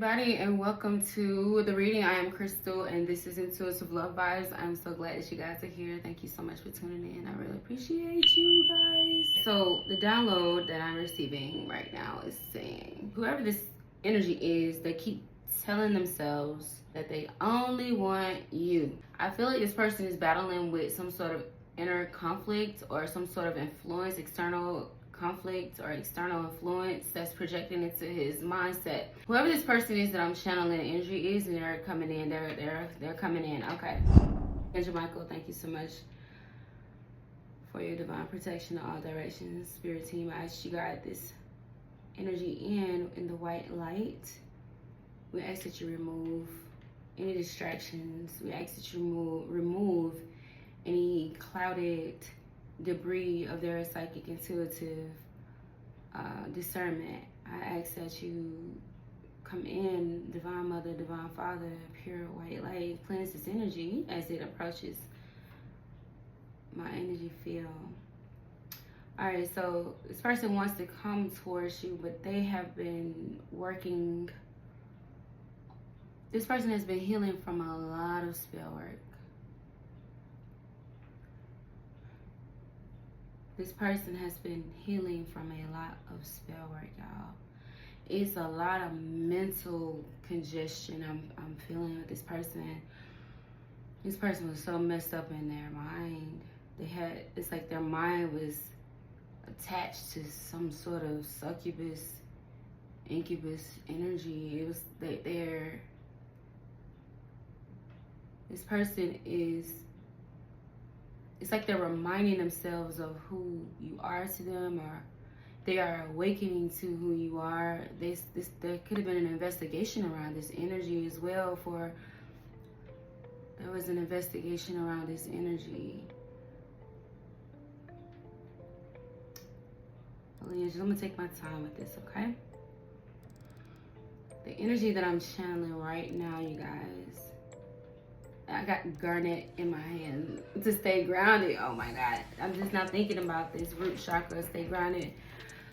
everybody, and welcome to the reading. I am Crystal, and this is Intuitive Love Vibes. I'm so glad that you guys are here. Thank you so much for tuning in. I really appreciate you guys. So the download that I'm receiving right now is saying, whoever this energy is, they keep telling themselves that they only want you. I feel like this person is battling with some sort of inner conflict or some sort of influence, external conflict or external influence that's projecting into his mindset. Whoever this person is that I'm channeling energy is, and they're coming in, they're coming in. Okay. Angel Michael, thank you so much for your divine protection in all directions. Spirit team, I ask you guide this energy in the white light. We ask that you remove any distractions. We ask that you remove any clouded debris of their psychic intuitive discernment. I ask that you come in, Divine Mother, Divine Father, pure white light, cleanse this energy as it approaches my energy field. Alright, so this person wants to come towards you, but they have been working. This person has been healing from a lot of spell work. This person has been healing from a lot of spell work, y'all. It's a lot of mental congestion I'm feeling with this person. This person was so messed up in their mind. It's like their mind was attached to some sort of succubus, incubus energy. It was this person is, it's like they're reminding themselves of who you are to them, or they are awakening to who you are. There could have been an investigation around this energy as well. There was an investigation around this energy. I'm gonna take my time with this, okay? The energy that I'm channeling right now, you guys. I got garnet in my hand to stay grounded. Oh my God. I'm just not thinking about this root chakra. Stay grounded.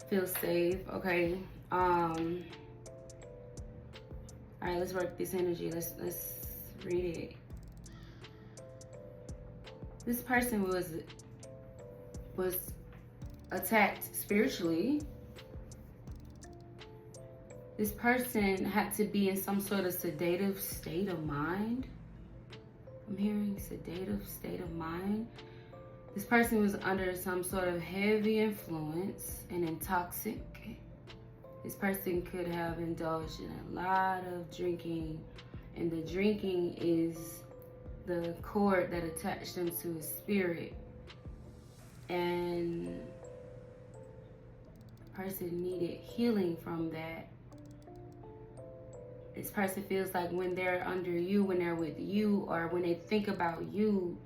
Feel safe. Okay. All right, let's work this energy. Let's read it. This person was attacked spiritually. This person had to be in some sort of sedative state of mind. I'm hearing sedative state of mind. This person was under some sort of heavy influence and intoxic. This person could have indulged in a lot of drinking, and the drinking is the cord that attached them to his spirit. And the person needed healing from that. This person feels like when they're under you, when they're with you, or when they think about you,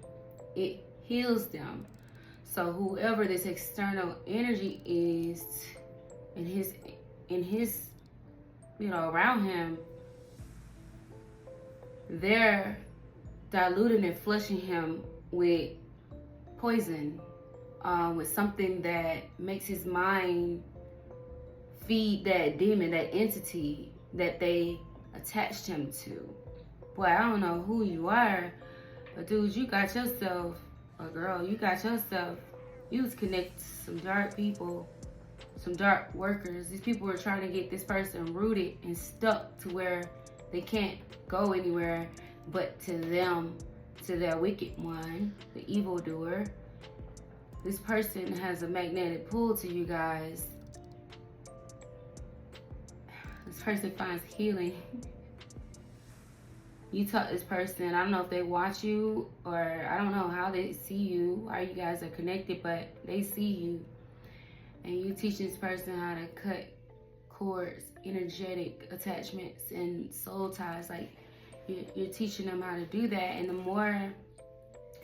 it heals them. So whoever this external energy is in his around him, they're diluting and flushing him with poison, with something that makes his mind feed that demon, that entity that they attached him to. Boy, I don't know who you are, but dude, you got yourself, or girl, you got yourself, you was connected to some dark people, some dark workers. These people were trying to get this person rooted and stuck to where they can't go anywhere but to them, to their wicked one, the evildoer. This person has a magnetic pull to you guys. This person finds healing. You taught this person, I don't know if they watch you, or I don't know how they see you, how you guys are connected, but they see you. And you teach this person how to cut cords, energetic attachments, and soul ties. Like, you're teaching them how to do that. And the more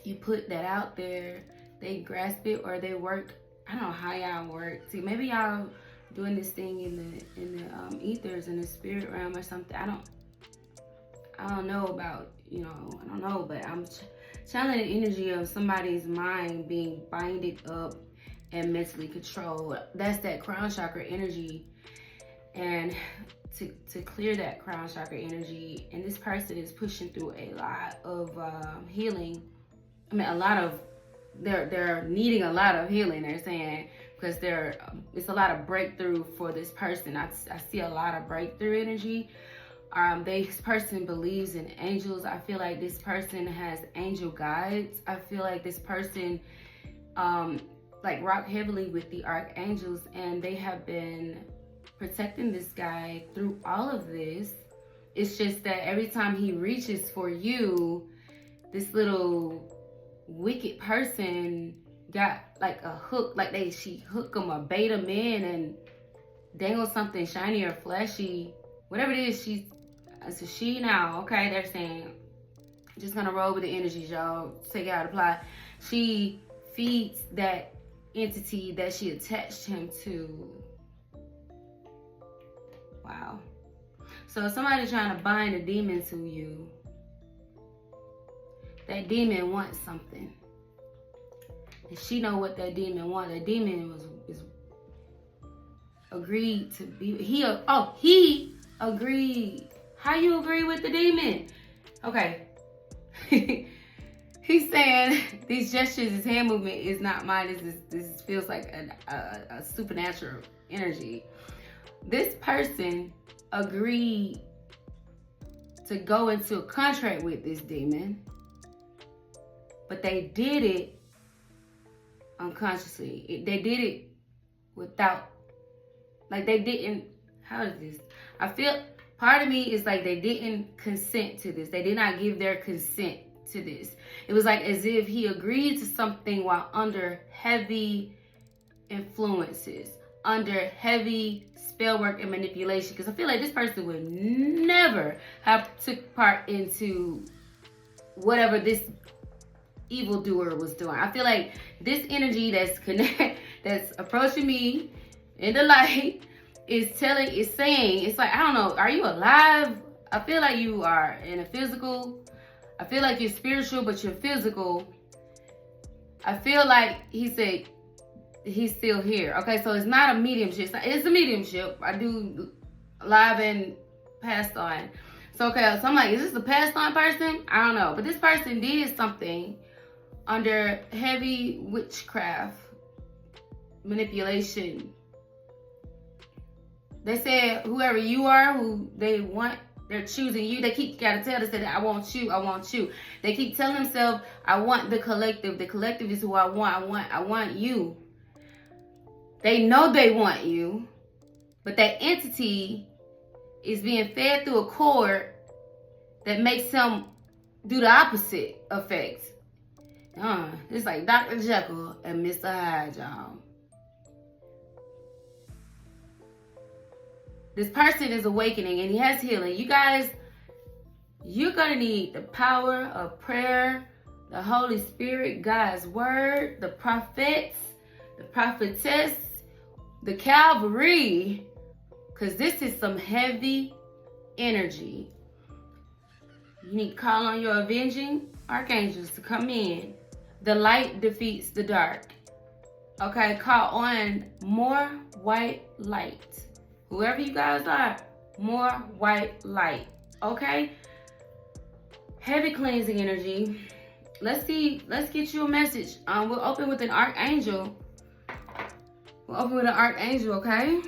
you put that out there, they grasp it, or they work. I don't know how y'all work. See, maybe y'all doing this thing in the ethers, in the spirit realm or something. I don't know about, I don't know, but I'm channeling the energy of somebody's mind being binded up and mentally controlled. That's that crown chakra energy. and to clear that crown chakra energy. And this person is pushing through a lot of healing. I mean, they're needing a lot of healing, they're saying, because it's a lot of breakthrough for this person. I see a lot of breakthrough energy. This person believes in angels. I feel like this person has angel guides. I feel like this person like rock heavily with the archangels, and they have been protecting this guy through all of this. It's just that every time he reaches for you, this little wicked person got like a hook, like she hook him or bait him in and dangle something shiny or flashy, whatever it is. It's a she now, okay? They're saying, just gonna roll with the energies, y'all. Take it out, apply. She feeds that entity that she attached him to. Wow. So somebody trying to bind a demon to you. That demon wants something. And she know what that demon wants. That demon is agreed to be. He agreed. How you agree with the demon? Okay. He's saying these gestures, his hand movement is not mine. This feels like a supernatural energy. This person agreed to go into a contract with this demon, but they did it unconsciously. They did it without, like they didn't, how is this? I feel, part of me is like they didn't consent to this. They did not give their consent to this. It was like as if he agreed to something while under heavy influences, under heavy spell work and manipulation. Because I feel like this person would never have took part into whatever this evildoer was doing. I feel like this energy that's approaching me in the light is saying, it's like, I don't know, are you alive? I feel like you are in a physical. I feel like you're spiritual, but you're physical. I feel like he said he's still here. Okay, so it's not a mediumship. It's a mediumship. I do live and passed on. So, okay, so I'm like, is this a passed on person? I don't know. But this person did something under heavy witchcraft, manipulation. They said whoever you are, who they want, they're choosing you. They keep gotta tell themselves, I want you, I want you. They keep telling themselves, I want the collective. The collective is who I want. I want you. They know they want you, but that entity is being fed through a cord that makes them do the opposite effect. It's like Dr. Jekyll and Mr. Hyde, y'all. This person is awakening and he has healing. You guys, you're going to need the power of prayer, the Holy Spirit, God's word, the prophets, the prophetess, the Calvary, because this is some heavy energy. You need to call on your avenging archangels to come in. The light defeats the dark. Okay, call on more white light. Whoever you guys are, more white light. Okay? Heavy cleansing energy. Let's get you a message. We'll open with an archangel. Okay?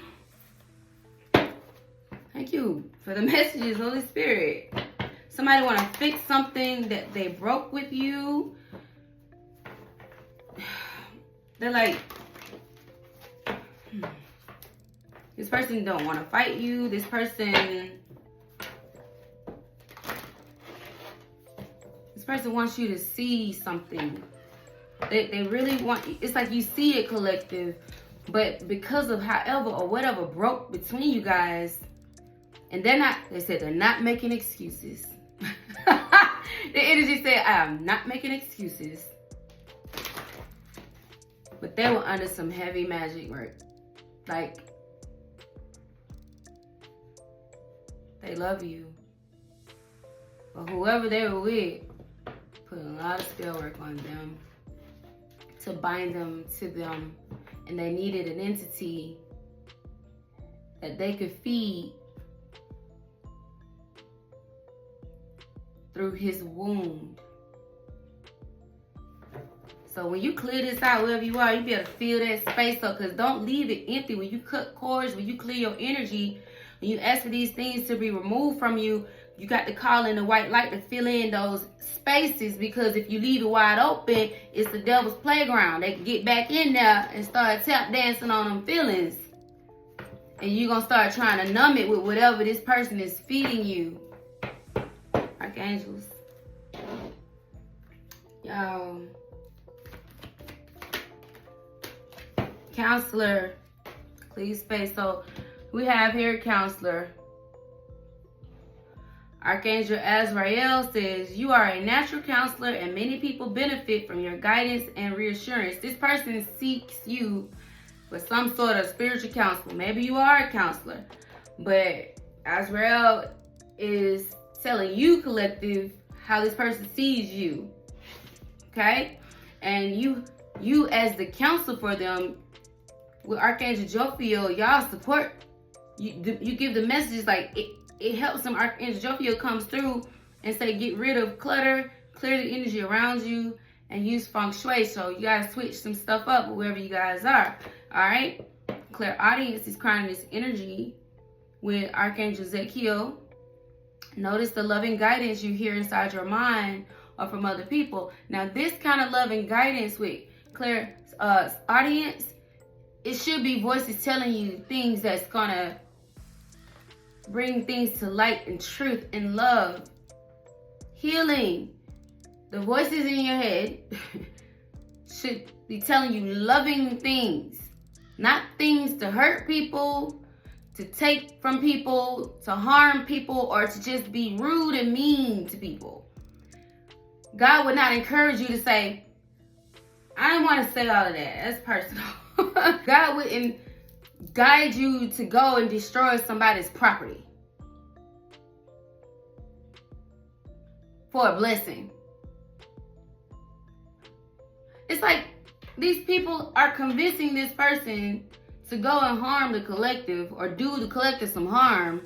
Thank you for the messages, Holy Spirit. Somebody want to fix something that they broke with you. They're like, this person don't want to fight you. This person wants you to see something. They really want you. It's like you see it, collective, but because of however or whatever broke between you guys, and they said they're not making excuses. The energy said, I am not making excuses. But they were under some heavy magic work. Like, they love you. But whoever they were with put a lot of spell work on them to bind them to them. And they needed an entity that they could feed through his wound. So when you clear this out, wherever you are, you be able to fill that space up, because don't leave it empty. When you cut cords, when you clear your energy, when you ask for these things to be removed from you, you got to call in the white light to fill in those spaces, because if you leave it wide open, it's the devil's playground. They can get back in there and start tap dancing on them feelings. And you're going to start trying to numb it with whatever this person is feeding you. Archangels. Y'all. Counselor. Please space. So we have here counselor. Archangel Azrael says, you are a natural counselor and many people benefit from your guidance and reassurance. This person seeks you for some sort of spiritual counsel. Maybe you are a counselor, but Azrael is telling you, collective, how this person sees you. Okay? And you as the counsel for them, with Archangel Jophiel, y'all support. You give the messages like it helps them. Archangel Jophiel comes through and say, get rid of clutter, clear the energy around you, and use feng shui. So you guys switch some stuff up wherever you guys are. All right. Clairaudience is crowning this energy with Archangel Zekiel. Notice the loving guidance you hear inside your mind or from other people. Now, this kind of loving guidance with clairaudience, it should be voices telling you things that's gonna bring things to light and truth and love, healing. The voices in your head should be telling you loving things, not things to hurt people, to take from people, to harm people, or to just be rude and mean to people. God would not encourage you to say, I don't want to say all of that. That's personal. God wouldn't guide you to go and destroy somebody's property for a blessing. It's like these people are convincing this person to go and harm the collective or do the collective some harm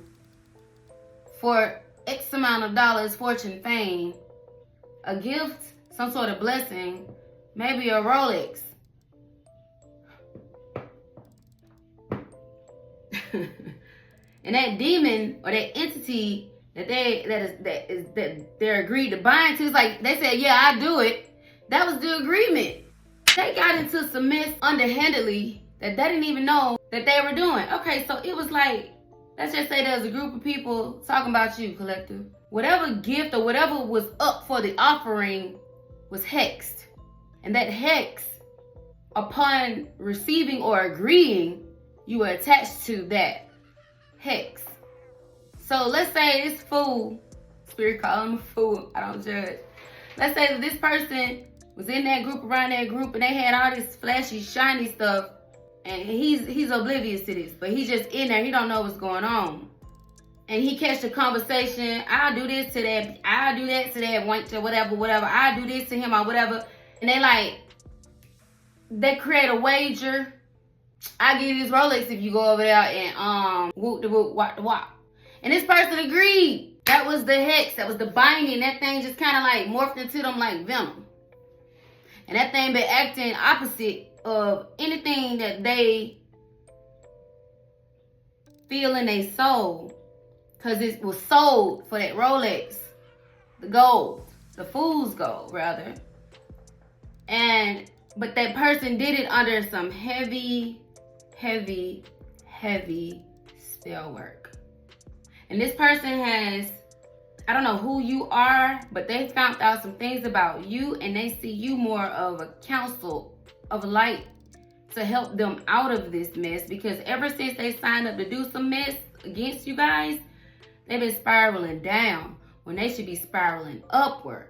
for X amount of dollars, fortune, fame, a gift, some sort of blessing, maybe a Rolex. And that demon or that entity that they're agreed to bind to, is like they said, yeah, I do it. That was the agreement. They got into some mess underhandedly that they didn't even know that they were doing. Okay, so it was like, let's just say there's a group of people talking about you, collective. Whatever gift or whatever was up for the offering was hexed. And that hex, upon receiving or agreeing, you were attached to that hex. So let's say this fool, spirit call him a fool, I don't judge. Let's say that this person was in that group, around that group, and they had all this flashy, shiny stuff, and he's oblivious to this, but he's just in there, he don't know what's going on. And he catch the conversation, I'll do this to that, I'll do that to that, whatever, I'll do this to him or whatever. And they create a wager. I'll give you this Rolex if you go over there and whoop the whoop, wop the wop. And this person agreed. That was the hex, that was the binding. That thing just kind of like morphed into them like venom. And that thing been acting opposite of anything that they feel in their soul. Because it was sold for that Rolex, the gold, the fool's gold rather. But that person did it under some heavy spell work. And this person has, I don't know who you are, but they found out some things about you, and they see you more of a counsel of light to help them out of this mess, because ever since they signed up to do some mess against you guys, they've been spiraling down when they should be spiraling upward.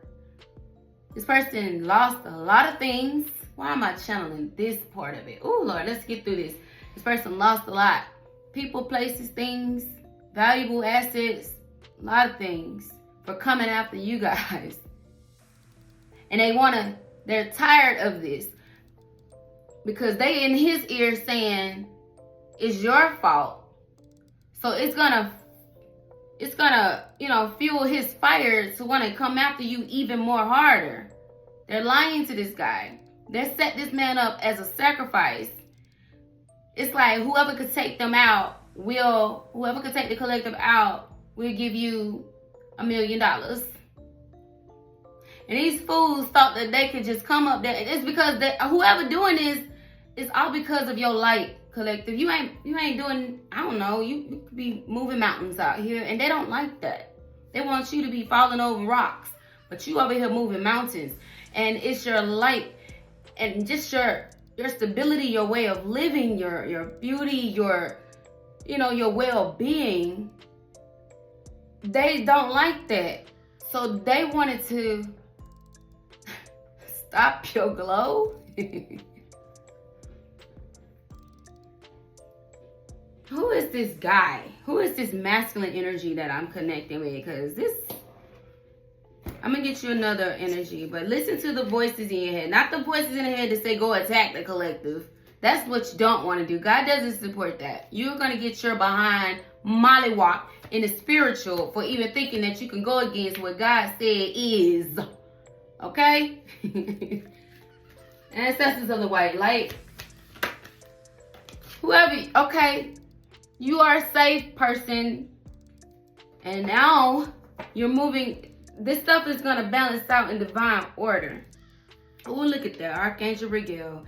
This person lost a lot of things. Why am I channeling this part of it? Oh, Lord, let's get through this. This person lost a lot. People, places, things, valuable assets, a lot of things for coming after you guys. And they're tired of this because they in his ear saying, it's your fault So it's gonna, you know, fuel his fire to want to come after you even more harder. They're lying to this guy. They set this man up as a sacrifice. It's like whoever could take them out whoever could take the collective out will give you $1 million. And these fools thought that they could just come up there. It's because whoever doing this is all because of your light, collective. You ain't doing, I don't know, you could be moving mountains out here, and they don't like that. They want you to be falling over rocks, but you over here moving mountains. And it's your light and just your stability, your way of living, your beauty, your well-being. They don't like that. So they wanted to stop your glow. Who is this guy? Who is this masculine energy that I'm connecting with? Because I'm going to get you another energy, but listen to the voices in your head. Not the voices in your head that say go attack the collective. That's what you don't want to do. God doesn't support that. You're going to get your behind mollywop in the spiritual for even thinking that you can go against what God said is. Okay? Ancestors of the white light. Whoever, okay, you are a safe person. And now you're moving. This stuff is going to balance out in divine order. Oh, look at that. Archangel Regal.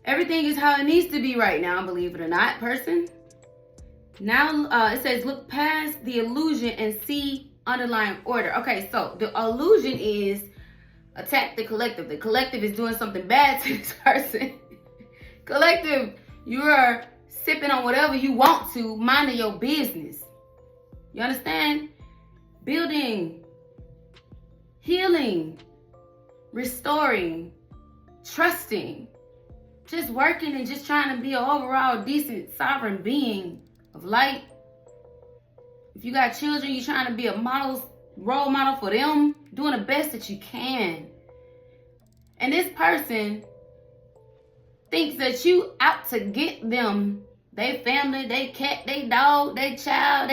Everything is how it needs to be right now, believe it or not, person. Now, it says, look past the illusion and see underlying order. Okay, so the illusion is attack the collective. The collective is doing something bad to this person. Collective, you are sipping on whatever you want to, minding your business. You understand? Building, healing, restoring, trusting, just working and just trying to be an overall decent, sovereign being of light. If you got children, you're trying to be a role model for them, doing the best that you can. And this person thinks that you out to get them, they family, they cat, they dog, they child,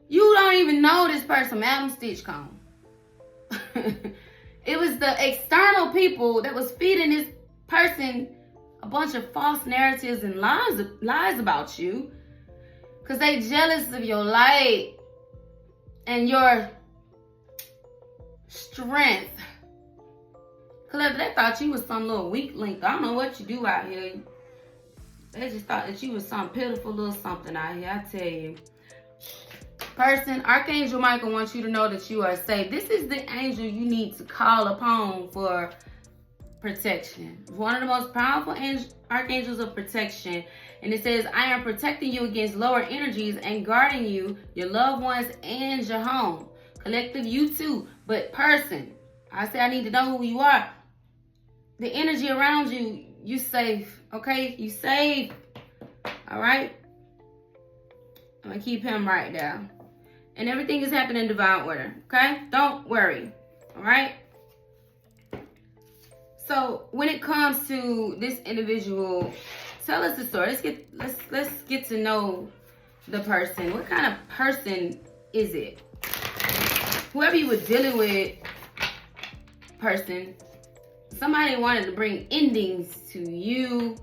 you don't even know this person, Madam Stitchcomb. It was the external people that was feeding this person a bunch of false narratives and lies about you, because they jealous of your light and your strength. Clever, they thought you was some little weak link. I don't know what you do out here. They just thought that you was some pitiful little something out here. I tell you. Person, Archangel Michael wants you to know that you are safe. This is the angel you need to call upon for protection. One of the most powerful archangels of protection. And it says, I am protecting you against lower energies and guarding you, your loved ones, and your home. Collective, you too. But person, I say I need to know who you are. The energy around you, you safe. Okay? You safe. All right? I'm going to keep him right there. And everything is happening in divine order. Okay? Don't worry. All right? So when it comes to this individual, tell us the story. Let's get to know the person. What kind of person is it? Whoever you were dealing with, person, somebody wanted to bring endings to you.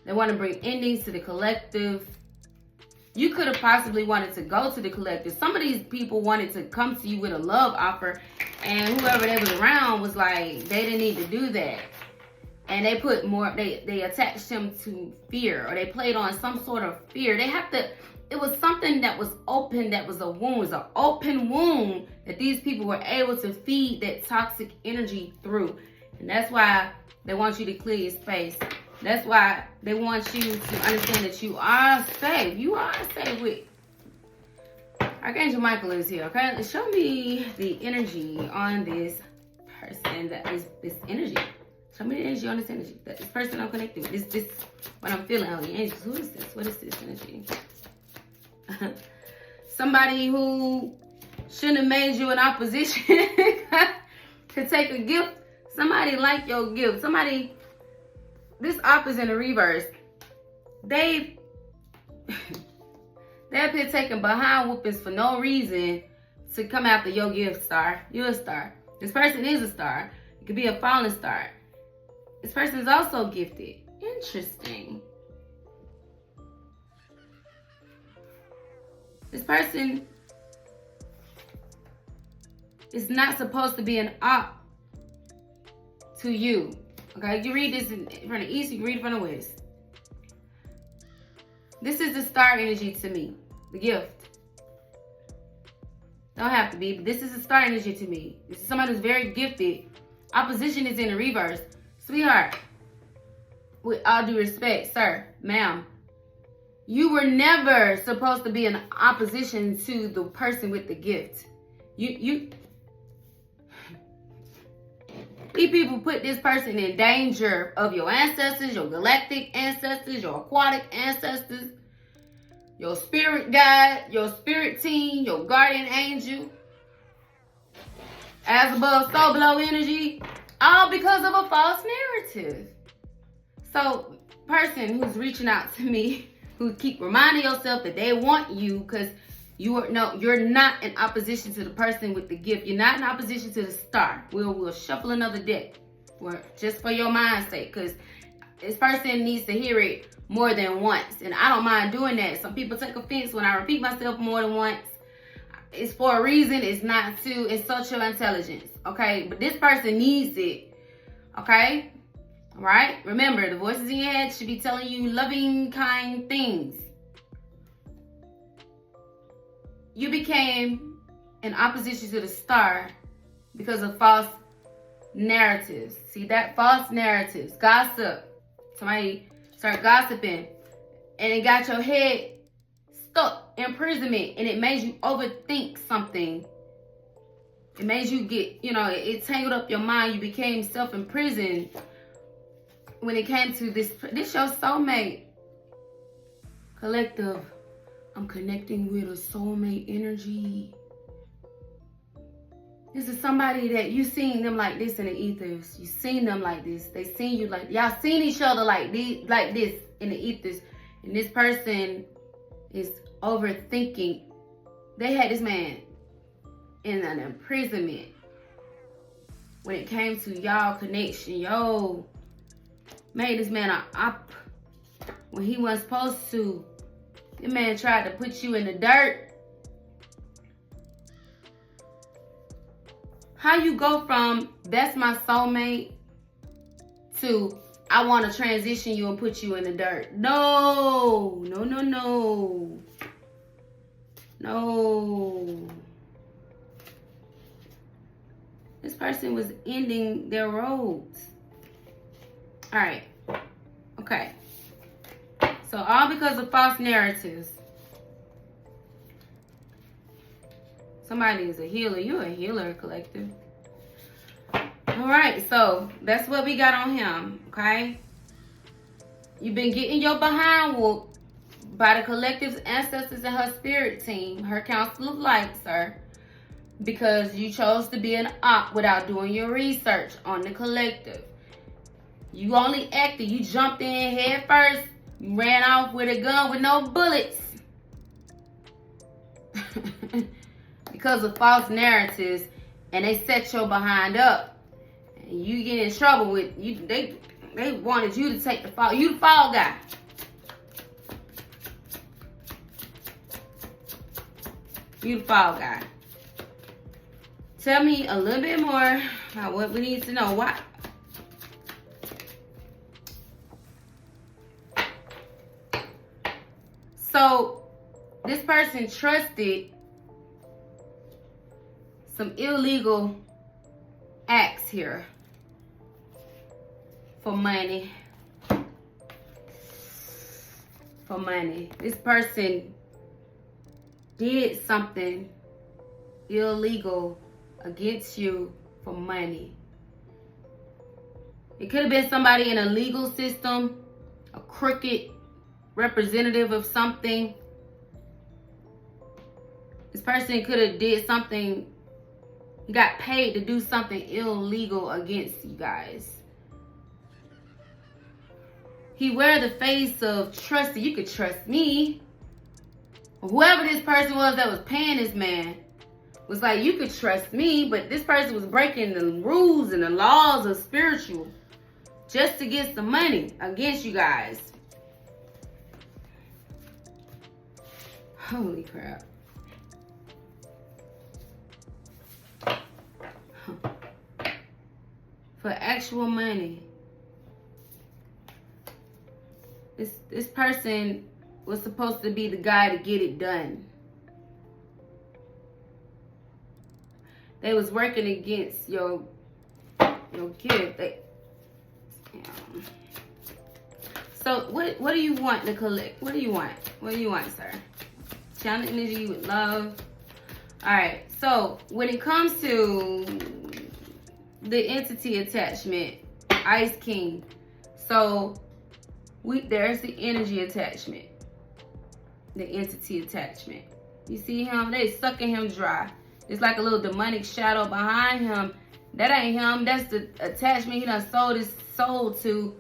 They want to bring endings to the collective. You could have possibly wanted to go to the collective. Some of these people wanted to come to you with a love offer, and whoever they was around was like, they didn't need to do that. And they put more, they attached him to fear, or they played on some sort of fear. It was something that was open, that was a wound. It was an open wound that these people were able to feed that toxic energy through. And that's why they want you to clear your space. That's why they want you to understand that you are safe. You are safe with Archangel Michael is here, okay? Show me the energy on this person that is this energy. Show me the energy on this energy. That this person I'm connected with. This what I'm feeling on the angels. Who is this? What is this energy? Somebody who shouldn't have made you an opposition to take a gift. Somebody like your gift. Somebody, this opposite in the reverse. They up here taking behind whoopings for no reason to come after your gift, star. You're a star. This person is a star. It could be a fallen star. This person is also gifted. Interesting. This person is not supposed to be an op to you. Okay, you read this from the east, you can read it from the west. This is the star energy to me, the gift. Don't have to be, but this is the star energy to me. This is somebody who's very gifted. Opposition is in the reverse. Sweetheart, with all due respect, sir, ma'am, you were never supposed to be in opposition to the person with the gift. These people put this person in danger of your ancestors, your galactic ancestors, your aquatic ancestors, your spirit guide, your spirit team, your guardian angel, as above, so below energy, all because of a false narrative. So, person who's reaching out to me, who keep reminding yourself that they want you, because you're not in opposition to the person with the gift. You're not in opposition to the star. We'll shuffle another deck, just for your mind's sake, because this person needs to hear it more than once, and I don't mind doing that. Some people take offense when I repeat myself more than once. It's for a reason. It's not to insult your intelligence, okay? But this person needs it, okay? All right? Remember, the voices in your head should be telling you loving, kind things. You became in opposition to the star because of false narratives. See that? False narratives. Gossip. Somebody started gossiping, and it got your head stuck. Imprisonment, and it made you overthink something. It made you get, it tangled up your mind. You became self-imprisoned when it came to this your soulmate. Collective, I'm connecting with a soulmate energy. This is somebody that you seen them like this in the ethers. You seen them like this. They seen you like, y'all seen each other like this in the ethers. And this person is overthinking. They had this man in an imprisonment when it came to y'all connection. Yo, made this man an op when he wasn't supposed to. The man tried to put you in the dirt. How you go from that's my soulmate to I want to transition you and put you in the dirt? No. This person was ending their roads. All right. Okay. So all because of false narratives. Somebody is a healer. You're a healer, collective. All right. So that's what we got on him. Okay. You've been getting your behind whooped by the collective's ancestors and her spirit team, her council of light, sir, because you chose to be an op without doing your research on the collective. You only acted, you jumped in head first, you ran off with a gun with no bullets. Because of false narratives, and they set your behind up. And you get in trouble with you. They wanted you to take the fall. You the fall guy. You the fall guy. Tell me a little bit more about what we need to know. Why? So, this person trusted some illegal acts here for money. For money. This person did something illegal against you for money. It could have been somebody in a legal system, a crooked representative of something. This person could have did something, got paid to do something illegal against you guys. He wear the face of trust. You could trust me. whoever this person was that was paying this man was like, you could trust me, but this person was breaking the rules and the laws of spiritual just to get some money against you guys. Holy crap. For actual money. This person was supposed to be the guy to get it done. They was working against your gift. So what do you want to collect? What do you want? What do you want, sir? Channel energy with love. All right. So when it comes to the entity attachment, Ice King. So there's the energy attachment, the entity attachment. You see him? They sucking him dry. It's like a little demonic shadow behind him. That ain't him. That's the attachment he done sold his soul to.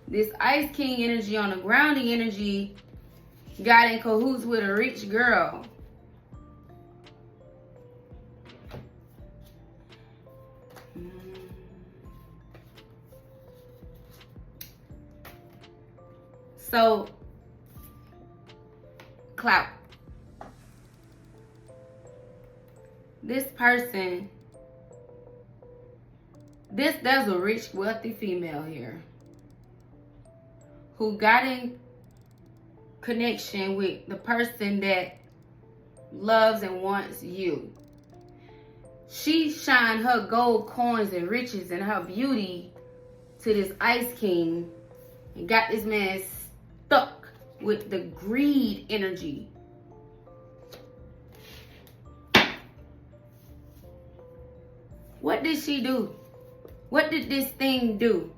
This Ice King energy on the grounding energy got in cahoots with a rich girl. So, clout. This person, there's a rich, wealthy female here who got in connection with the person that loves and wants you. She shined her gold coins and riches and her beauty to this Ice King and got this man stuck with the greed energy. What did she do? What did this thing do?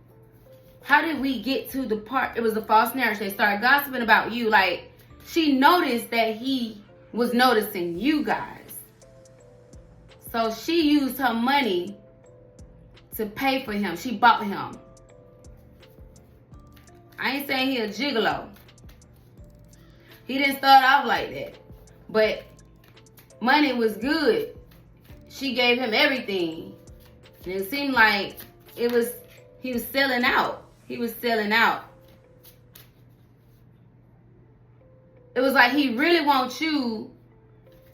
How did we get to the part? It was a false narrative. They started gossiping about you. Like, she noticed that he was noticing you guys. So she used her money to pay for him. She bought him. I ain't saying he a gigolo. He didn't start off like that. But money was good. She gave him everything. And it seemed like he was selling out. He was selling out. It was like he really wants you,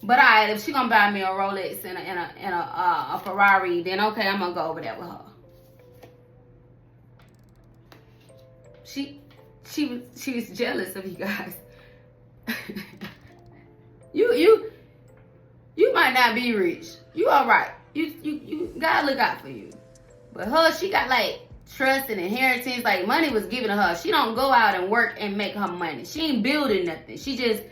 but if she gonna buy me a Rolex and a Ferrari, then okay, I'm gonna go over there with her. She was jealous of you guys. You might not be rich. You all right. You gotta look out for you. But her, she got like trust and inheritance. Like money was given to her. She don't go out and work and make her money. She ain't building nothing. She just,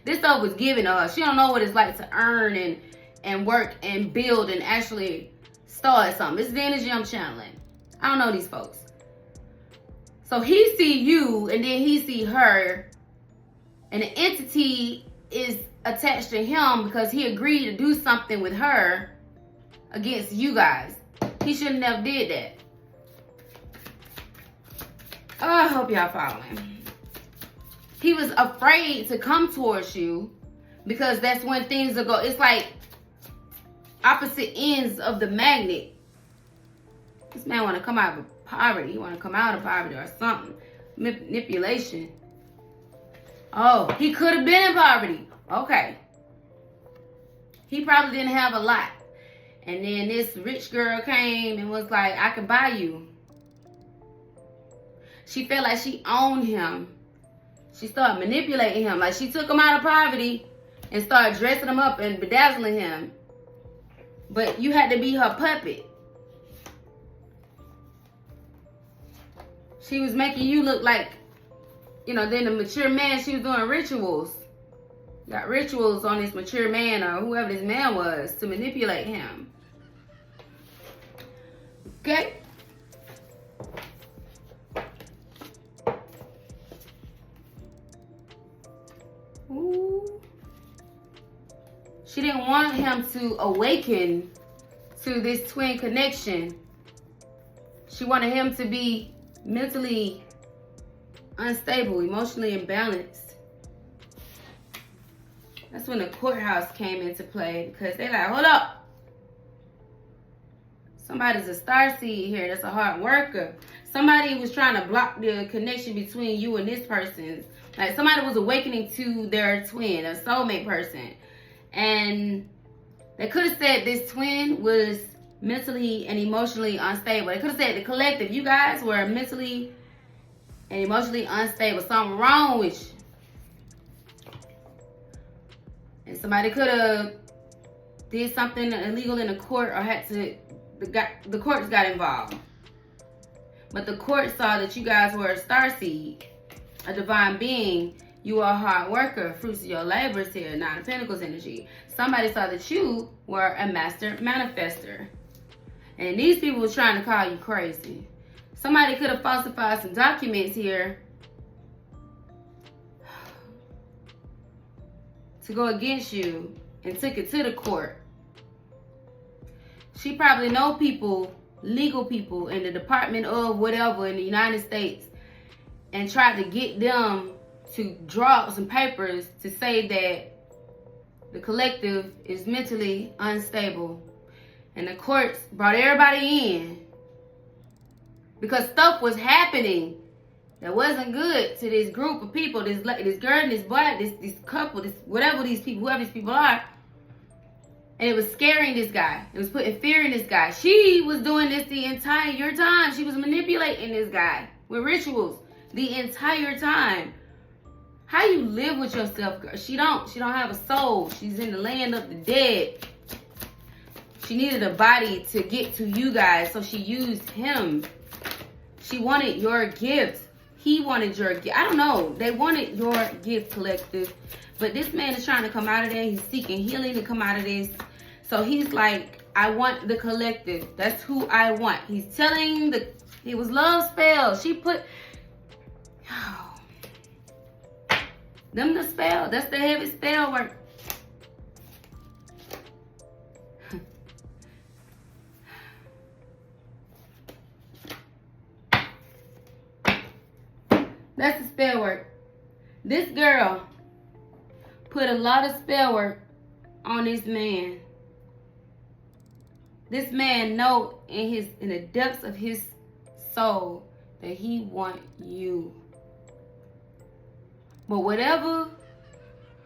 this stuff was given to her. She don't know what it's like to earn and work and build and actually start something. This is the energy I'm channeling. I don't know these folks. So he see you and then he see her, and the entity is attached to him because he agreed to do something with her against you guys. He should have never did that. Oh, I hope y'all following. He was afraid to come towards you because that's when things will go. It's like opposite ends of the magnet. This man want to come out of poverty. He want to come out of poverty or something. Manipulation. Oh, he could have been in poverty. Okay. He probably didn't have a lot. And then this rich girl came and was like, I can buy you. She felt like she owned him. She started manipulating him. Like she took him out of poverty and started dressing him up and bedazzling him. But you had to be her puppet. She was making you look like, then the mature man, she was doing rituals. Got rituals on this mature man or whoever this man was to manipulate him. Okay? Ooh. She didn't want him to awaken to this twin connection. She wanted him to be mentally unstable, emotionally imbalanced. That's when the courthouse came into play, because they like, hold up. Somebody's a starseed here that's a hard worker. Somebody was trying to block the connection between you and this person. Like somebody was awakening to their twin, a soulmate person. And they could have said this twin was mentally and emotionally unstable. They could have said the collective, you guys were mentally and emotionally unstable. Something wrong with you. And somebody could have did something illegal in the court or had to, the courts got involved. But the court saw that you guys were a starseed, a divine being. You are a hard worker, fruits of your labors here, Nine of Pentacles energy. Somebody saw that you were a master manifester. And these people were trying to call you crazy. Somebody could have falsified some documents here to go against you and took it to the court. She probably know people, legal people in the Department of whatever in the United States, and tried to get them to draw up some papers to say that the collective is mentally unstable. And the courts brought everybody in because stuff was happening that wasn't good to this group of people, this girl and this boy, this couple, this whatever these people, whoever these people are. And it was scaring this guy. It was putting fear in this guy. She was doing this the entire time. She was manipulating this guy with rituals the entire time. How you live with yourself, girl? She don't have a soul. She's in the land of the dead. She needed a body to get to you guys, so she used him. She wanted your gift. He wanted your gift. I don't know. They wanted your gift, collective. But this man is trying to come out of there. He's seeking healing to come out of this. So he's like, I want the collective. That's who I want. He's telling he was love spell. She put, them the spell. That's the heavy spell work. That's the spell work. This girl put a lot of spell work on this man. This man know in the depths of his soul that he want you. But whatever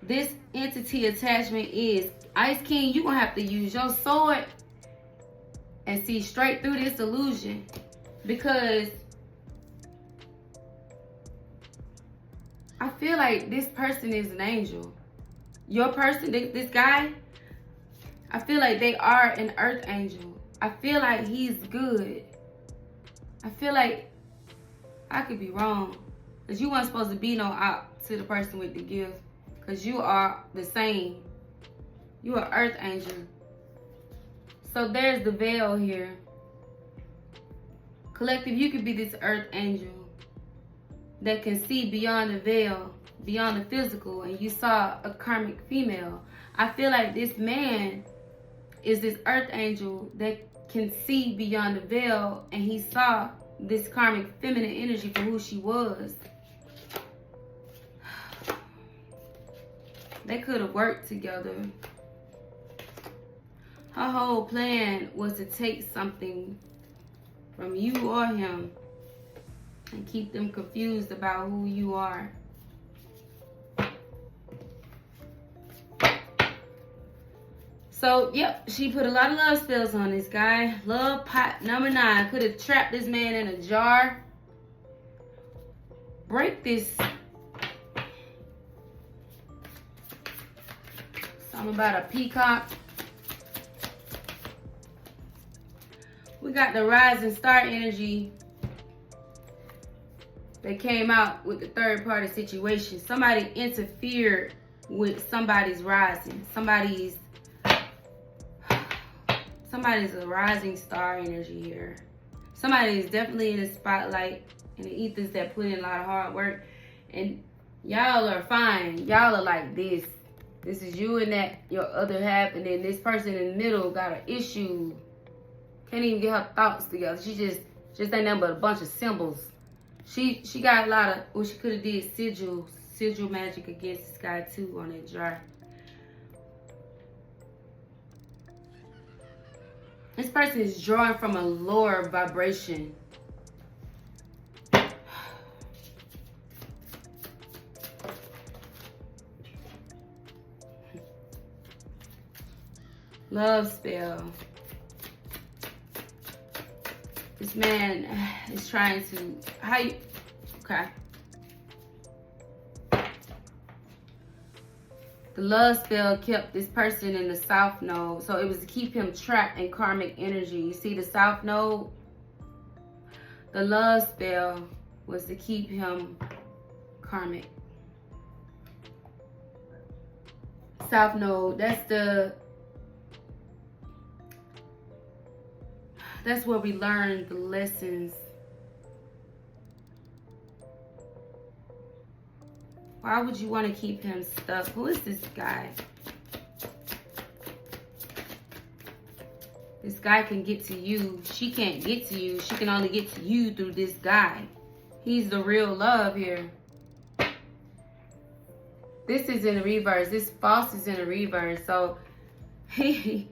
this entity attachment is, Ice King, you're going to have to use your sword and see straight through this illusion. Because I feel like this person is an angel. Your person, this guy, I feel like they are an earth angel. I feel like he's good. I feel like I could be wrong. Because you weren't supposed to be no out to the person with the gift. Because you are the same. You are earth angel. So there's the veil here. Collective, you could be this earth angel that can see beyond the veil, beyond the physical, and you saw a karmic female. I feel like this man is this earth angel that can see beyond the veil, and he saw this karmic feminine energy for who she was. They could have worked together. Her whole plan was to take something from you or him and keep them confused about who you are. So, yep, she put a lot of love spells on this guy. Love pot number 9. Could have trapped this man in a jar. Break this. Something about a peacock. We got the rising star energy that came out with the third party situation. Somebody interfered with somebody's rising. Somebody's a rising star energy here. Somebody is definitely in the spotlight, in the ethers that put in a lot of hard work. And y'all are fine. Y'all are like this. This is you and that, your other half, and then this person in the middle got an issue. Can't even get her thoughts together. She just ain't nothing but a bunch of symbols. She got a lot of, well, she could have did sigil magic against this guy too on that jar. This person is drawing from a lower vibration. Love spell. This man is trying to, okay. The love spell kept this person in the south node. So it was to keep him trapped in karmic energy. You see the south node? The love spell was to keep him karmic. South node, that's where we learn the lessons. Why would you want to keep him stuck? Who is this guy? This guy can get to you. She can't get to you. She can only get to you through this guy. He's the real love here. This is in the reverse. This false is in the reverse. So, I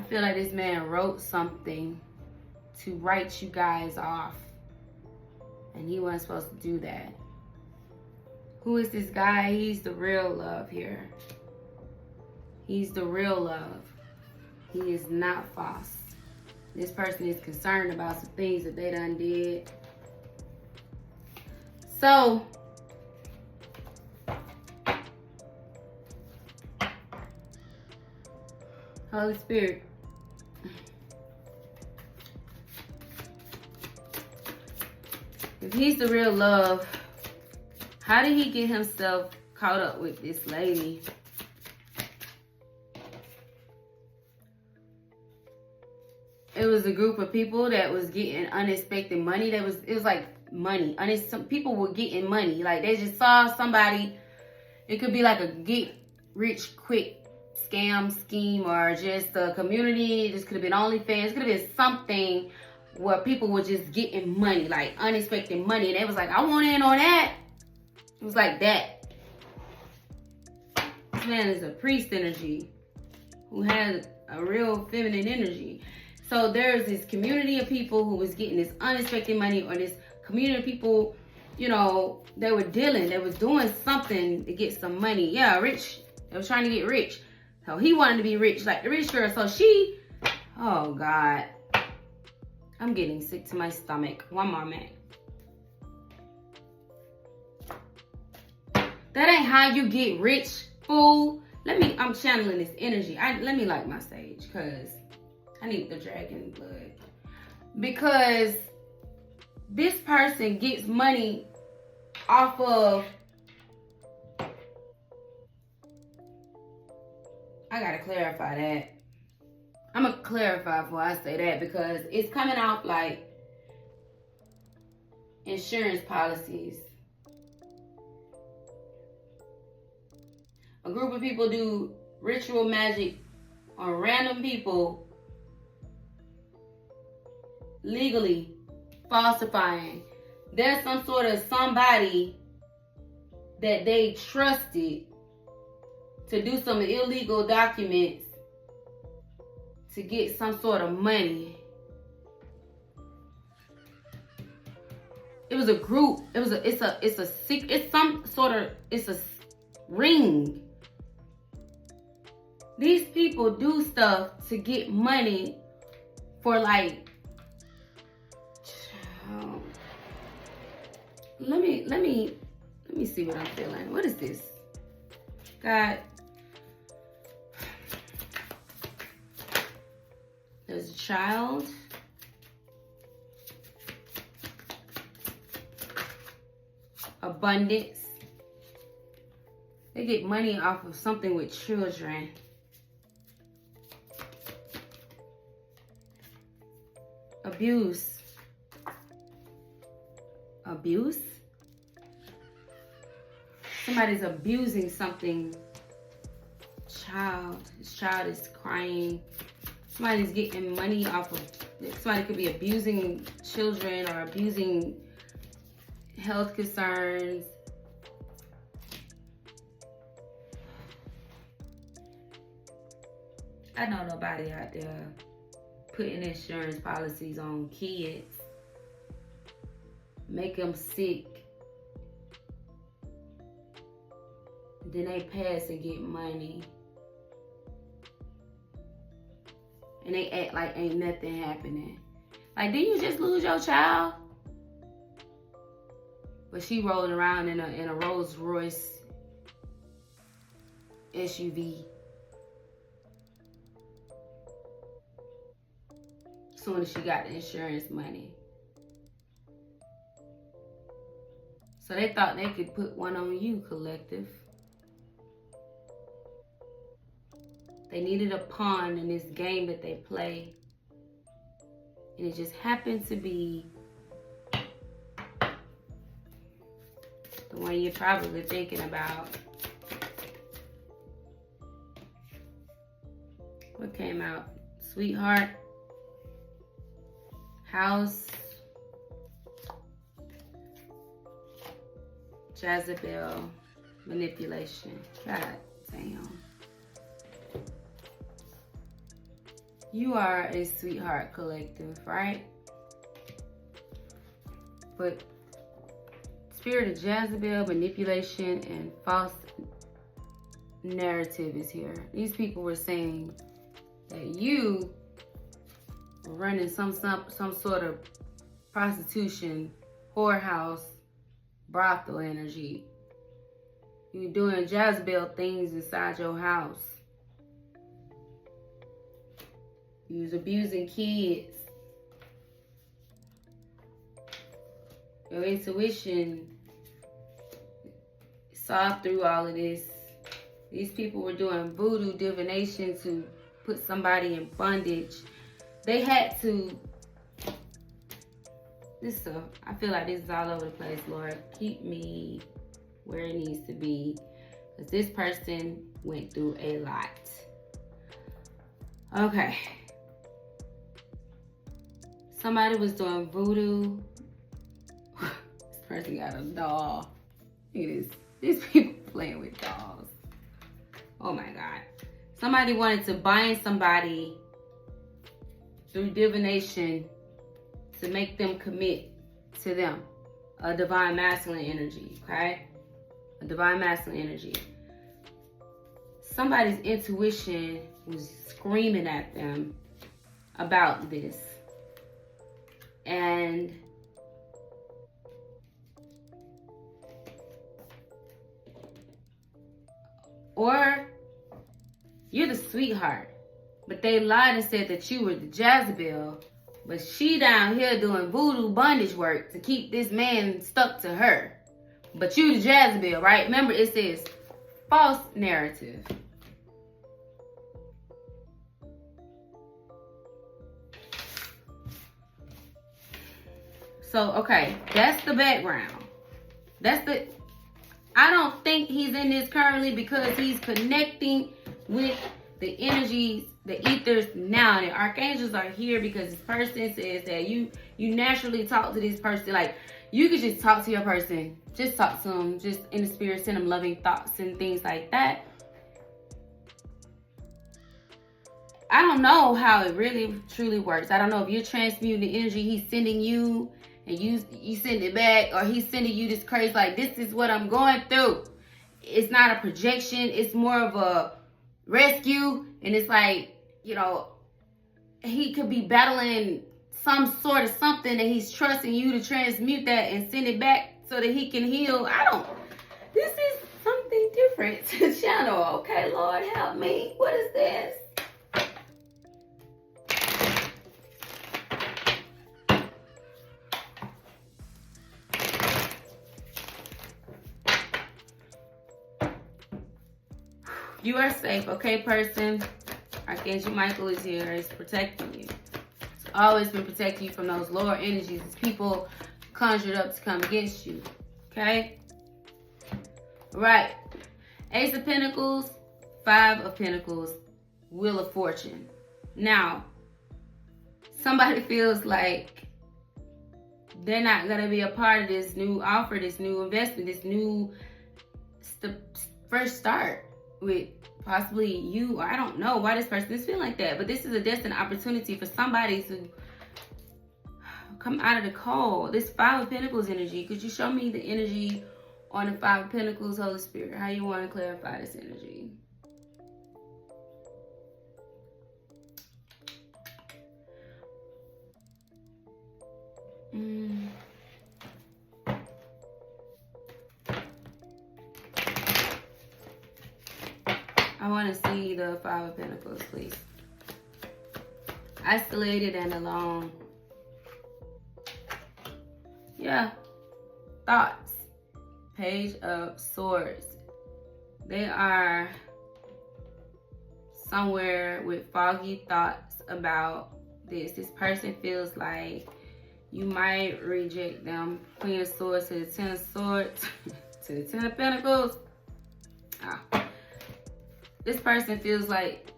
feel like this man wrote something to write you guys off. And he wasn't supposed to do that. Who is this guy? He's the real love here. He's the real love. He is not false. This person is concerned about some things that they done did. So, Holy Spirit, if he's the real love, how did he get himself caught up with this lady? It was a group of people that was getting unexpected money. It was like money. Some people were getting money. Like they just saw somebody. It could be like a get rich quick scam scheme, or just a community. This could have been OnlyFans. It could have been something where people were just getting money, like unexpected money. And they was like, I want in on that. It was like that. This man is a priest energy who has a real feminine energy. So there's this community of people who was getting this unexpected money, or this community of people, you know, they were dealing, they was doing something to get some money. Yeah, rich. They was trying to get rich. So he wanted to be rich, like the rich girl. So she, oh God. I'm getting sick to my stomach. One moment. That ain't how you get rich, fool. I'm channeling this energy. Let me light my sage, because I need the dragon blood. Because this person gets money off of, I gotta clarify that. I'm gonna clarify before I say that, because it's coming off like insurance policies. A group of people do ritual magic on random people, legally falsifying. There's some sort of somebody that they trusted to do some illegal documents to get some sort of money. It was a group. It's a ring. These people do stuff to get money for like, let me see what I'm feeling. What is this? God. There's a child. Abundance. They get money off of something with children. Abuse. Abuse? Somebody's abusing something. This child is crying. Somebody's getting money off of, somebody could be abusing children or abusing health concerns. I know nobody out there putting insurance policies on kids, make them sick, then they pass and get money, and they act like ain't nothing happening. Like, didn't you just lose your child? But she rolling around in a Rolls Royce SUV. Soon as she got the insurance money. So they thought they could put one on you, collective. They needed a pawn in this game that they play. And it just happened to be the one you're probably thinking about. What came out? Sweetheart. House. Jezebel. Manipulation. God damn. You are a sweetheart, collective, right? But spirit of Jezebel, manipulation, and false narrative is here. These people were saying that you were running some sort of prostitution, whorehouse, brothel energy. You were doing Jezebel things inside your house. You was abusing kids. Your intuition saw through all of this. These people were doing voodoo divination to put somebody in bondage. They had to. I feel like this is all over the place, Lord. Keep me where it needs to be. Because this person went through a lot. Okay. Somebody was doing voodoo. This person got a doll. Look at this. These people playing with dolls. Oh my God. Somebody wanted to bind somebody through divination to make them commit to them. A divine masculine energy, okay? A divine masculine energy. Somebody's intuition was screaming at them about this. And or you're the sweetheart, but they lied and said that you were the Jezebel, but she down here doing voodoo bondage work to keep this man stuck to her. But you the Jezebel, right? Remember, it says false narrative. So, okay, that's the background. I don't think he's in this currently because he's connecting with the energies, the ethers now. And the archangels are here because this person says that you naturally talk to this person. Like, you could just talk to your person. Just talk to them, just in the spirit, send them loving thoughts and things like that. I don't know how it really, truly works. I don't know if you're transmuting the energy he's sending you, and you send it back, or he's sending you this crazy, like, this is what I'm going through. It's not a projection. It's more of a rescue. And it's like, you know, he could be battling some sort of something, and he's trusting you to transmute that and send it back so that he can heal. This is something different to channel. Okay, Lord, help me. What is this? You are safe, okay, person? Archangel Michael is here. It's protecting you. It's always been protecting you from those lower energies. It's people conjured up to come against you, okay? Right. Ace of Pentacles, Five of Pentacles, Wheel of Fortune. Now, somebody feels like they're not going to be a part of this new offer, this new investment, this new first start with possibly you, or I don't know why this person is feeling like that, but this is a destined opportunity for somebody to come out of the cold. This Five of Pentacles energy. Could you show me the energy on the Five of Pentacles, Holy Spirit? How you want to clarify this energy? I want to see the Five of Pentacles, please. Isolated and alone. Yeah. Thoughts. Page of Swords. They are somewhere with foggy thoughts about this. This person feels like you might reject them. Queen of Swords to the Ten of Swords to the Ten of Pentacles. This person feels like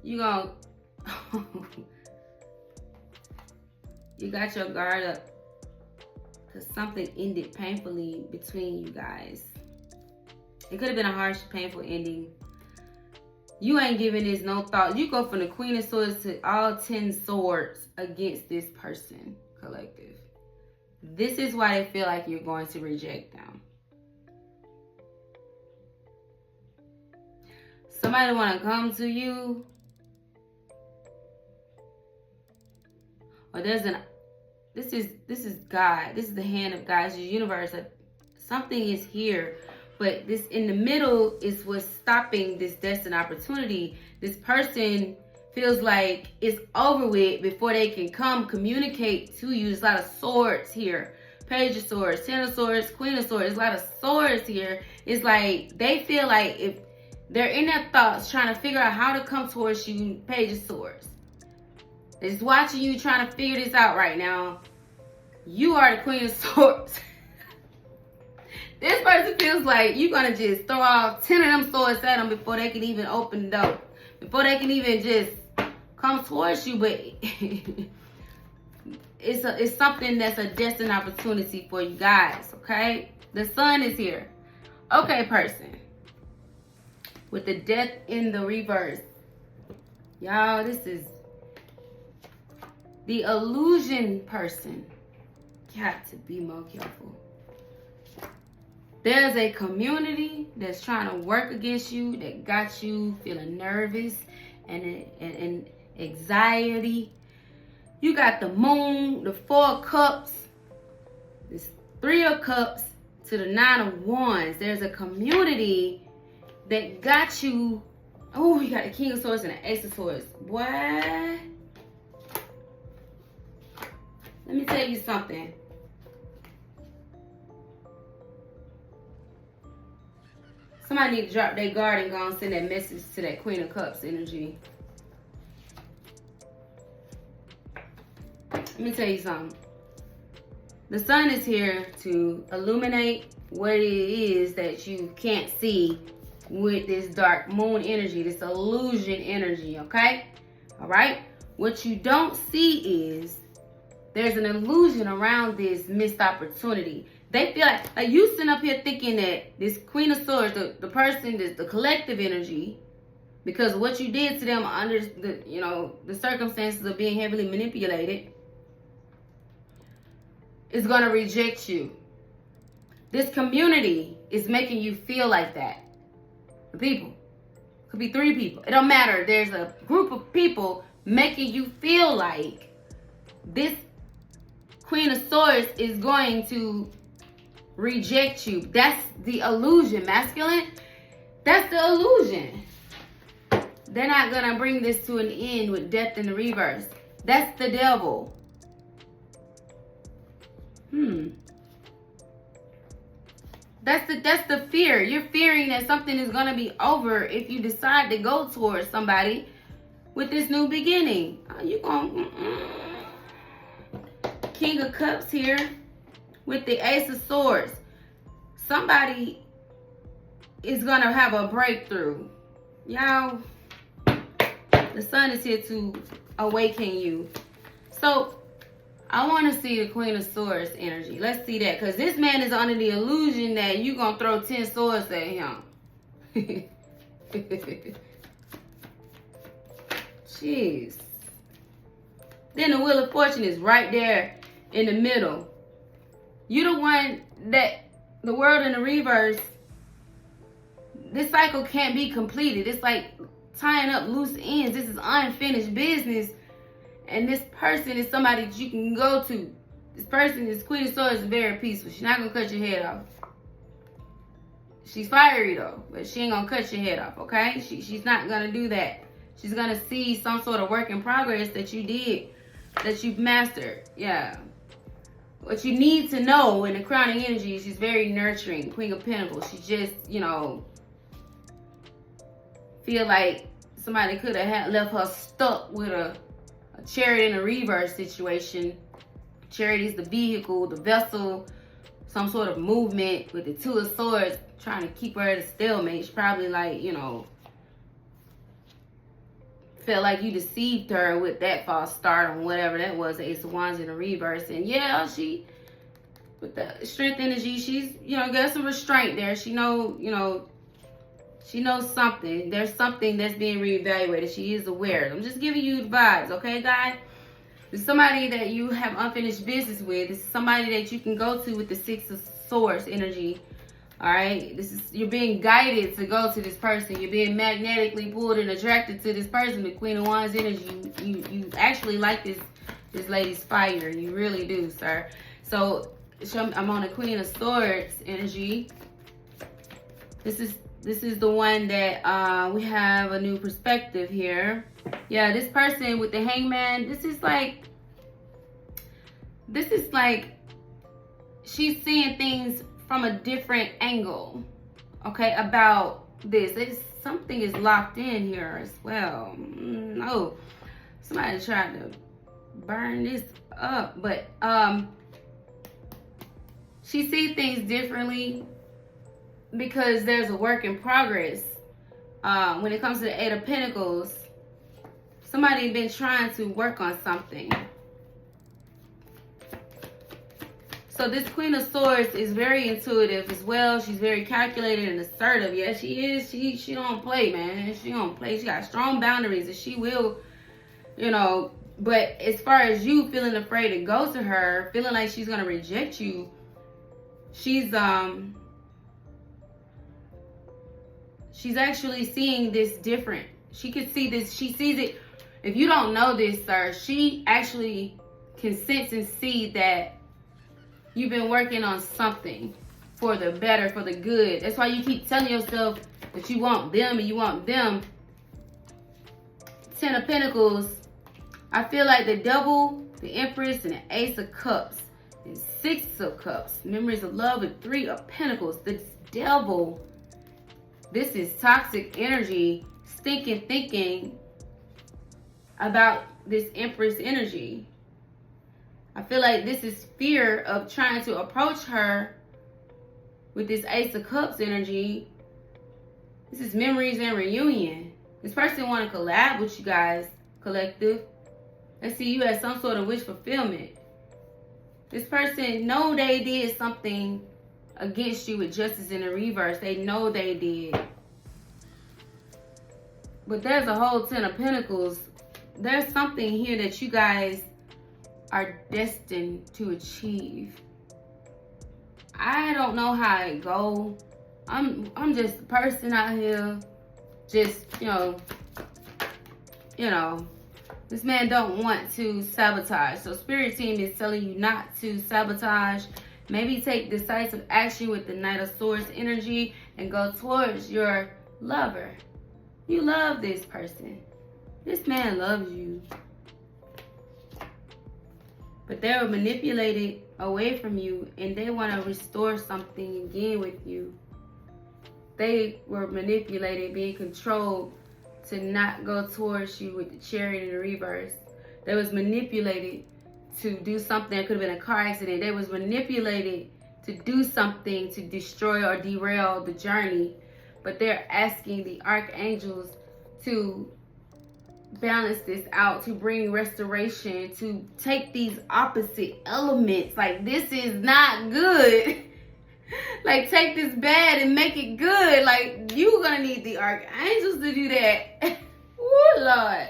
you gonna you got your guard up because something ended painfully between you guys. It could have been a harsh, painful ending. You ain't giving this no thought. You go from the Queen of Swords to all 10 swords against this person, collective. This is why they feel like you're going to reject them. Somebody want to come to you, or this is God. This is the hand of God. It's the universe. Something is here, but this in the middle is what's stopping this destined opportunity. This person feels like it's over with before they can come communicate to you. There's a lot of swords here. Page of Swords, Ten of Swords, Queen of Swords. There's a lot of swords here. It's like they feel like if they're in their thoughts trying to figure out how to come towards you, Page of Swords. They're just watching you trying to figure this out right now. You are the Queen of Swords. This person feels like you're going to just throw out 10 of them swords at them before they can even open the door. Before they can even just come towards you. But it's something that's a destined opportunity for you guys, okay? The Sun is here. Okay, person. With the Death in the reverse. Y'all, this is the illusion person. Got to be more careful. There's a community that's trying to work against you, that got you feeling nervous and anxiety. You got the Moon, the Four of Cups, this Three of Cups to the Nine of Wands. There's a community that got you. Oh, you got the King of Swords and the Ace of Swords. What? Let me tell you something. Somebody need to drop their guard and go and send that message to that Queen of Cups energy. Let me tell you something. The Sun is here to illuminate what it is that you can't see with this dark moon energy, this illusion energy, okay? All right? What you don't see is there's an illusion around this missed opportunity. They feel like you sitting up here thinking that this Queen of Swords, the person, the collective energy, because what you did to them under the circumstances of being heavily manipulated, is going to reject you. This community is making you feel like that. The people. Could be 3 people. It don't matter. There's a group of people making you feel like this Queen of Swords is going to reject you. That's the illusion, masculine. That's the illusion. They're not going to bring this to an end with death in the reverse. That's the devil. That's the fear. You're fearing that something is going to be over if you decide to go towards somebody with this new beginning. You going King of Cups here with the Ace of Swords. Somebody is going to have a breakthrough. Y'all, the Sun is here to awaken you. So, I want to see the Queen of Swords energy. Let's see that. Because this man is under the illusion that you're going to throw 10 swords at him. Jeez. Then the Wheel of Fortune is right there in the middle. You're the one that, the world in the reverse, this cycle can't be completed. It's like tying up loose ends. This is unfinished business. And this person is somebody that you can go to. This person, this Queen of Swords, is very peaceful. She's not going to cut your head off. She's fiery though, but she ain't going to cut your head off, okay? She's not going to do that. She's going to see some sort of work in progress that you did, that you've mastered. Yeah. What you need to know in the crowning energy, she's very nurturing. Queen of Pentacles. She just, you know, feel like somebody could have left her stuck with a Chariot in a reverse situation. Chariot is the vehicle, the vessel, some sort of movement with the Two of Swords trying to keep her at a stalemate. She's probably like, you know, felt like you deceived her with that false start or whatever that was, the Ace of Wands in a reverse. And yeah, she, with the strength energy, she's, you know, got some restraint there. She she knows something. There's something that's being reevaluated. She is aware. I'm just giving you the vibes, okay, guys? This is somebody that you have unfinished business with. This is somebody that you can go to with the Six of Swords energy. All right? You're being guided to go to this person. You're being magnetically pulled and attracted to this person. The Queen of Wands energy. You actually like this lady's fire. You really do, sir. So I'm on the Queen of Swords energy. This is the one that we have a new perspective here. Yeah, this person with the Hangman, this is like she's seeing things from a different angle, okay, about this. Something is locked in here as well. No, somebody tried to burn this up, but she sees things differently because there's a work in progress. When it comes to the Eight of Pentacles, somebody been trying to work on something. So this Queen of Swords is very intuitive as well. She's very calculated and assertive. Yeah, she is. She don't play, man. She don't play. She got strong boundaries and she will, you know. But as far as you feeling afraid to go to her, feeling like she's gonna reject you, she's actually seeing this different. She could see this. She sees it. If you don't know this, sir, she actually can sense and see that you've been working on something for the better, for the good. That's why you keep telling yourself that you want them and you want them. Ten of Pentacles. I feel like the Devil, the Empress, and the Ace of Cups, and Six of Cups, Memories of Love, and Three of Pentacles. The Devil. This is toxic energy, stinking thinking about this Empress energy. I feel like this is fear of trying to approach her with this Ace of Cups energy. This is memories and reunion. This person want to collab with you guys, collective. Let's see you as some sort of wish fulfillment. This person know they did something against you with Justice in the reverse. They know they did. But there's a whole Ten of Pentacles. There's something here that you guys are destined to achieve. I don't know how it go. I'm just a person out here, just, you know, this man don't want to sabotage. So Spirit Team is telling you not to sabotage. Maybe take decisive action with the Knight of Swords energy and go towards your lover. You love this person. This man loves you. But they were manipulated away from you and they want to restore something again with you. They were manipulated, being controlled to not go towards you with the Chariot in the reverse. They was manipulated to do something. It could have been a car accident. They was manipulated to do something to destroy or derail the journey. But they're asking the archangels to balance this out, to bring restoration, to take these opposite elements. Like, this is not good. Like, take this bad and make it good. Like, you're gonna need the archangels to do that. Oh Lord.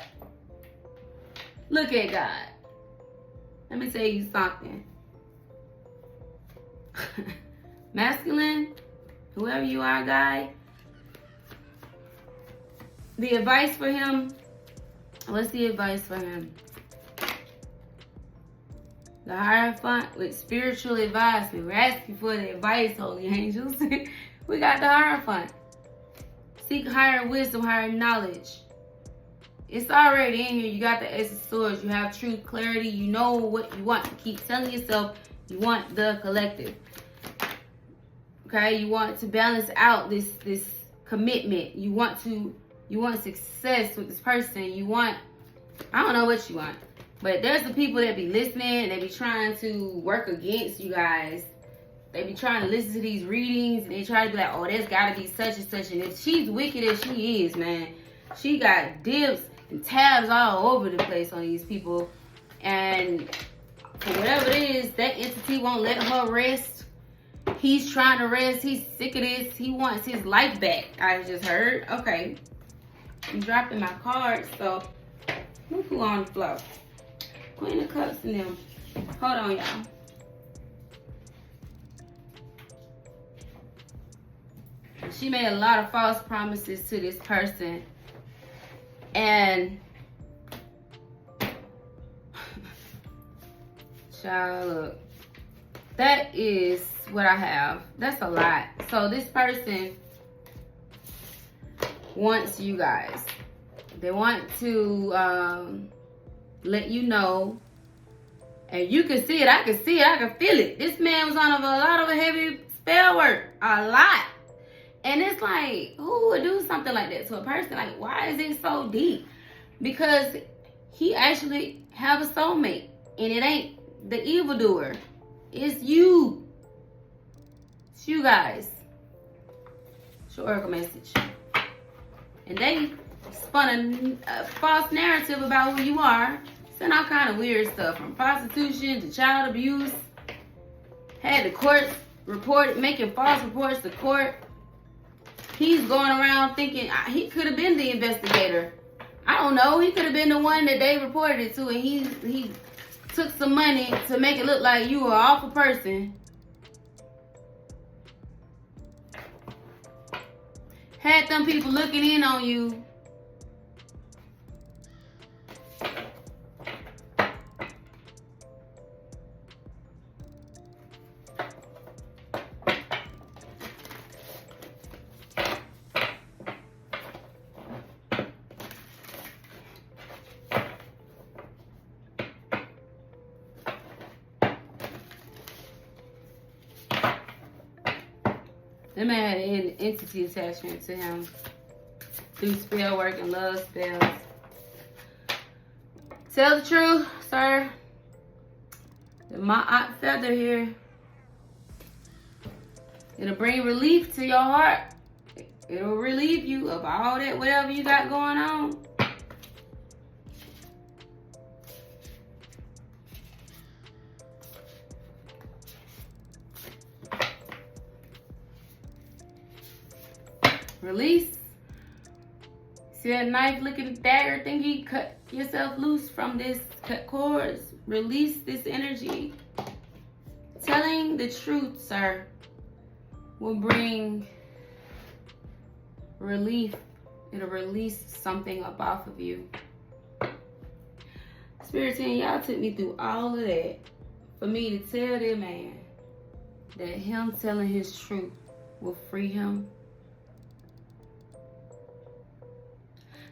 Look at God. Let me tell you something. Masculine, whoever you are, guy. The advice for him. What's the advice for him? The Hierophant with spiritual advice. We're asking for the advice, holy angels. We got the Hierophant. Seek higher wisdom, higher knowledge. It's already in here. You got the Ace of Swords. You have truth, clarity. You know what you want. You keep telling yourself you want the collective. Okay? You want to balance out this commitment. You want success with this person. You want, I don't know what you want. But there's the people that be listening. They be trying to work against you guys. They be trying to listen to these readings. And they try to be like, oh, there's got to be such and such. And if she's wicked as she is, man, she got dibs and tabs all over the place on these people. And for whatever it is, that entity won't let her rest. He's trying to rest. He's sick of this. He wants his life back. I just heard. Okay. I'm dropping my cards. So, look who on the floor. Queen of Cups and them. Hold on, y'all. She made a lot of false promises to this person. And child, look. That is what I have. That's a lot. So this person wants you guys. They want to let you know, and you can see it. I can see it. I can feel it. This man was on a lot of heavy spell work, a lot, and it's like, who would do something like that to a person? Like, why is it so deep? Because he actually have a soulmate, and it ain't the evildoer. It's you. It's you guys. It's your oracle message, and they spun a false narrative about who you are, sent all kind of weird stuff from prostitution to child abuse. Had the courts reported, making false reports to court. He's going around thinking he could have been the investigator. I don't know. He could have been the one that they reported it to, and he took some money to make it look like you were an awful person. Had them people looking in on you. That man had an entity attachment to him through spell work and love spells. Tell the truth, sir. My aunt feather here. It'll bring relief to your heart. It'll relieve you of all that, whatever you got going on. Release. See that knife looking dagger thingy? Cut yourself loose from this. Cut cords. Release this energy. Telling the truth, sir, will bring relief. It'll release something up off of you. Spirit team, y'all took me through all of that for me to tell that man that him telling his truth will free him.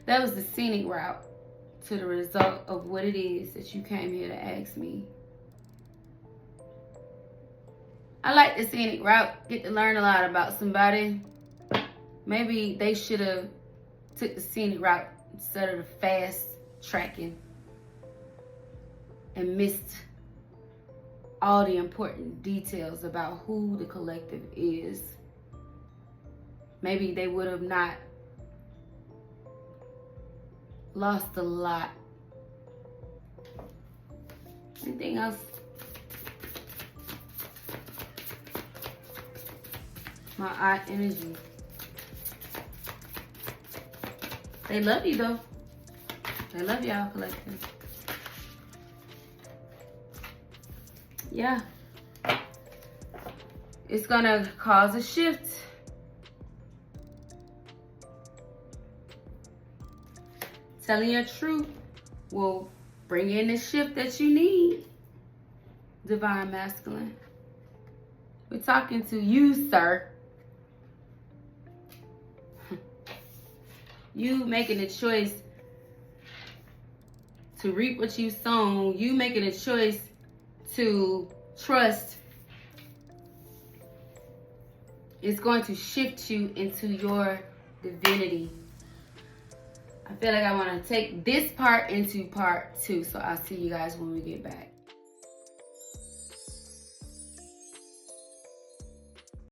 That was the scenic route to the result of what it is that you came here to ask me. I like the scenic route. Get to learn a lot about somebody. Maybe they should have took the scenic route instead of the fast tracking and missed all the important details about who the collective is. Maybe they would have not lost a lot. Anything else? My eye energy. They love you though. They love y'all, collective. Yeah. It's gonna cause a shift. Telling your truth will bring in the shift that you need. Divine Masculine. We're talking to you, sir. You making a choice to reap what you sown. You making a choice to trust. It's going to shift you into your divinity. I feel like I want to take this part into part 2. So I'll see you guys when we get back.